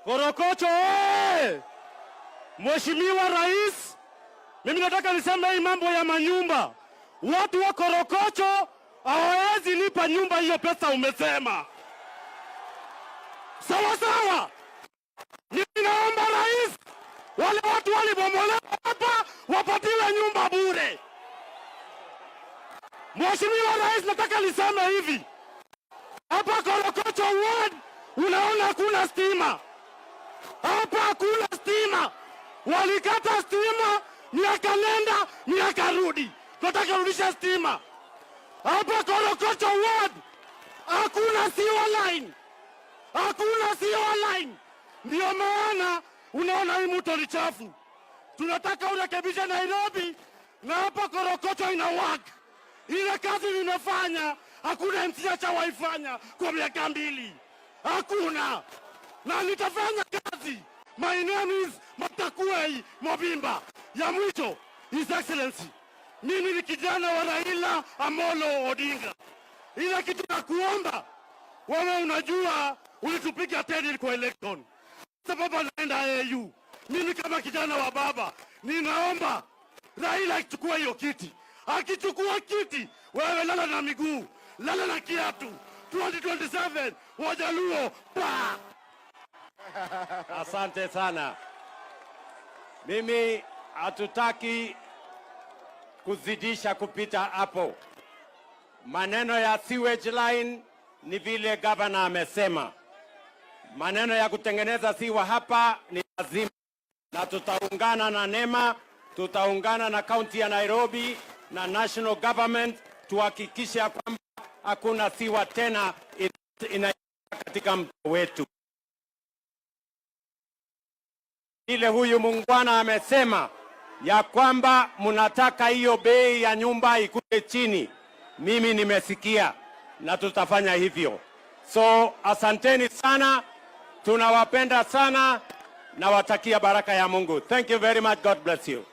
Korokocho Mheshimiwa Rais, mimi nataka niseme hii mambo ya manyumba. Watu wa Korokocho hawawezi lipa nyumba hiyo pesa umesema. Sawa sawa. Ninaomba Rais, wale watu walibomolewa hapa wapatiwe nyumba bure. Mheshimiwa Rais, nataka niseme hivi. Hapa Korokocho ward unaona hakuna stima. Hapa hakuna stima. Walikata stima, miaka nenda, miaka rudi. Tunataka rudisha stima. Hapa Korokocho ward hakuna sewer line. Hakuna sewer line. Ndio maana unaona hii mto ni chafu. Tunataka urekebishe Nairobi na hapa Korokocho ina work. Ile kazi nimefanya hakuna MCA waifanya kwa miaka 2. Hakuna. Na nitafanya kazi. My name is Matakuei Mobimba. Ya mwisho, His Excellency. Mimi ni kijana wa Raila Amolo Odinga. Ile kitu na kuomba, wewe unajua ulitupiga teni kwa election. Sababu naenda AU. Mimi kama kijana wa baba, ninaomba Raila achukue hiyo kiti. Akichukua kiti, wewe lala na miguu, lala na kiatu. 2027 Wajaluo pa. Asante sana. Mimi hatutaki kuzidisha kupita hapo. Maneno ya sewage line ni vile gavana amesema. Maneno ya kutengeneza siwa hapa ni lazima, na tutaungana na NEMA, tutaungana na kaunti ya Nairobi na national government tuhakikisha kwamba hakuna siwa tena ina katika mto wetu. Ile huyu muungwana amesema ya kwamba mnataka hiyo bei ya nyumba ikuje chini. Mimi nimesikia na tutafanya hivyo. So asanteni sana, tunawapenda sana na watakia baraka ya Mungu. Thank you very much. God bless you.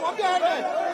Okay.